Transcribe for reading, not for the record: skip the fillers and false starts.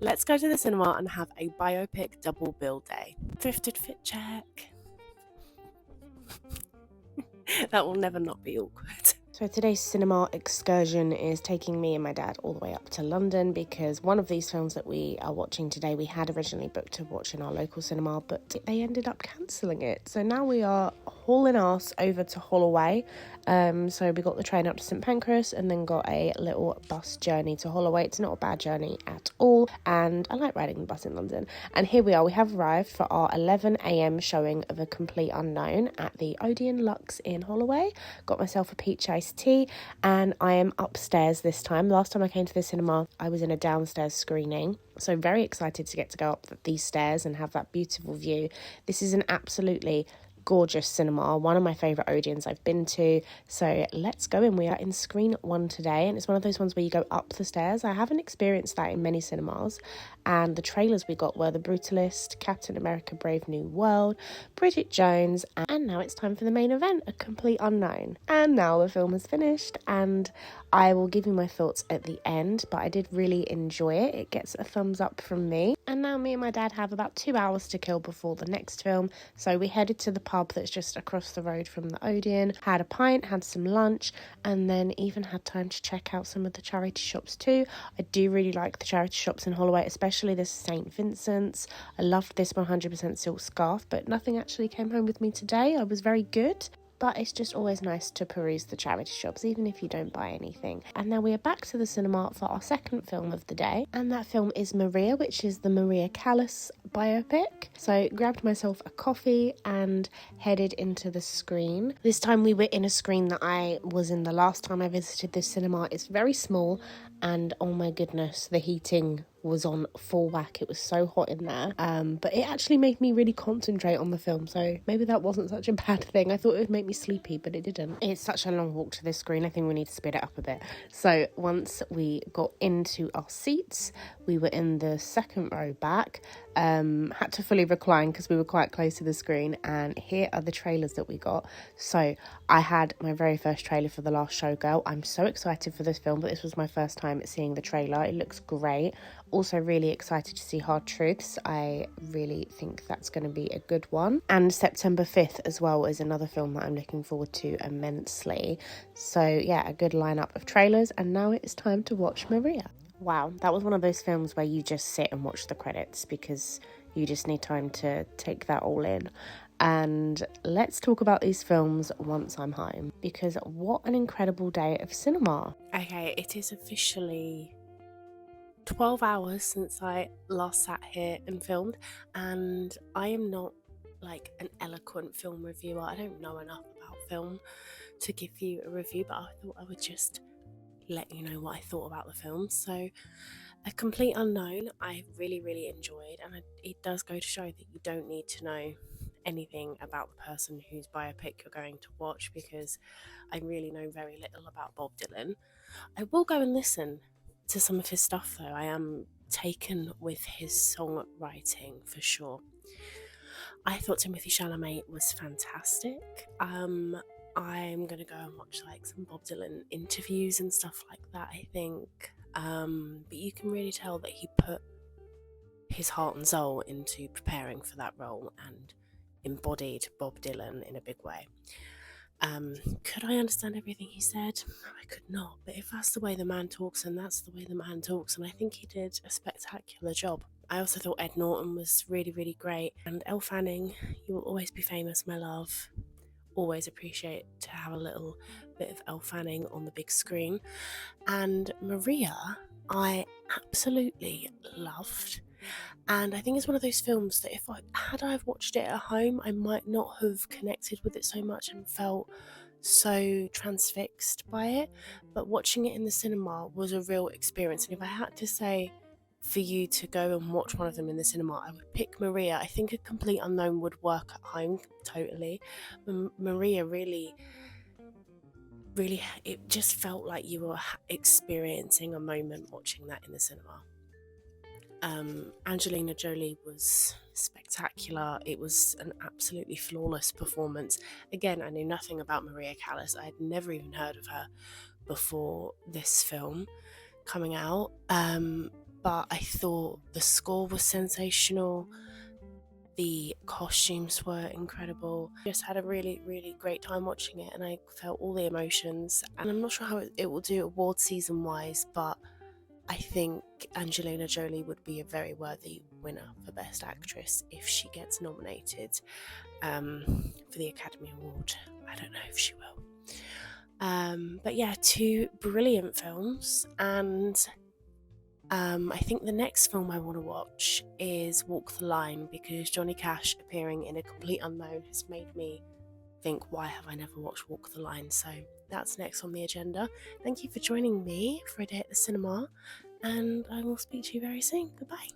Let's go to the cinema and have a biopic double bill day. Thrifted fit check. That will never not be awkward. So today's cinema excursion is taking me and my dad all the way up to London because one of these films that we are watching today we had originally booked to watch in our local cinema, but they ended up cancelling it. So now we are hauling ass over to Holloway. So we got the train up to St Pancras and then got a little bus journey to Holloway. It's not a bad journey at all, and I like riding the bus in London. And here we are, we have arrived for our 11 a.m. showing of A Complete Unknown at the Odeon Luxe in Holloway. Got myself a peach iced tea, and I am upstairs this time. Last time I came to the cinema, I was in a downstairs screening. So very excited to get to go up these stairs and have that beautiful view. This is an absolutely gorgeous cinema, one of my favourite Odeons I've been to. So let's go in. We are in screen 1 today, and it's one of those ones where you go up the stairs. I haven't experienced that in many cinemas, and the trailers we got were The Brutalist, Captain America Brave New World, Bridget Jones, and now it's time for the main event, A Complete Unknown. And now the film is finished, and I will give you my thoughts at the end, but I did really enjoy it. It gets a thumbs up from me. And now me and my dad have about 2 hours to kill before the next film, so we headed to the pub that's just across the road from the Odeon, had a pint, had some lunch, and then even had time to check out some of the charity shops too. I do really like the charity shops in Holloway, especially this St Vincent's. I loved this 100% silk scarf, but nothing actually came home with me today. I was very good. But it's just always nice to peruse the charity shops, even if you don't buy anything. And now we are back to the cinema for our second film of the day. And that film is Maria, which is the Maria Callas biopic. So grabbed myself a coffee and headed into the screen. This time we were in a screen that I was in the last time I visited this cinema. It's very small, and oh my goodness, the heating was on full whack. It was so hot in there, but it actually made me really concentrate on the film, so maybe that wasn't such a bad thing. I thought it would make me sleepy, but it didn't. It's such a long walk to this screen. I think we need to speed it up a bit. So once we got into our seats, we were in the second row back, had to fully recline because we were quite close to the screen, and here are the trailers that we got. So I had my very first trailer for The Last Showgirl. I'm so excited for this film, but this was my first time seeing the trailer. It looks great. Also really excited to see Hard Truths. I really think that's going to be a good one. And September 5th as well is another film that I'm looking forward to immensely. So yeah, a good lineup of trailers, and now it is time to watch Maria. Wow, that was one of those films where you just sit and watch the credits because you just need time to take that all in. And let's talk about these films once I'm home, because what an incredible day of cinema. Okay, it is officially 12 hours since I last sat here and filmed, and I am not like an eloquent film reviewer. I don't know enough about film to give you a review, but I thought I would just let you know what I thought about the film. So A Complete Unknown I really enjoyed, and it does go to show that you don't need to know anything about the person whose biopic you're going to watch, because I really know very little about Bob Dylan. I will go and listen to some of his stuff though. I am taken with his songwriting for sure. I thought Timothy Chalamet was fantastic. I'm gonna go and watch like some Bob Dylan interviews and stuff like that, I think. But you can really tell that he put his heart and soul into preparing for that role and embodied Bob Dylan in a big way. Could I understand everything he said? No, I could not. But if that's the way the man talks, and that's the way the man talks, and I think he did a spectacular job. I also thought Ed Norton was really great. And Elle Fanning, you will always be famous, my love. Always appreciate to have a little bit of Elle Fanning on the big screen. And Maria, I absolutely loved. And I think it's one of those films that if I've watched it at home, I might not have connected with it so much and felt so transfixed by it. But watching it in the cinema was a real experience. And if I had to say for you to go and watch one of them in the cinema, I would pick Maria. I think A Complete Unknown would work at home totally. Maria really, it just felt like you were experiencing a moment watching that in the cinema. Angelina Jolie was spectacular. It was an absolutely flawless performance. Again, I knew nothing about Maria Callas. I had never even heard of her before this film coming out. but I thought the score was sensational. The costumes were incredible. Just had a really, really great time watching it, and I felt all the emotions. And I'm not sure how it will do award season wise, but I think Angelina Jolie would be a very worthy winner for Best Actress if she gets nominated for the Academy Award. I don't know if she will. But yeah, two brilliant films, and I think the next film I want to watch is Walk the Line, because Johnny Cash appearing in A Complete Unknown has made me think, why have I never watched Walk the Line? So that's next on the agenda. Thank you for joining me for a day at the cinema, and I will speak to you very soon. Goodbye.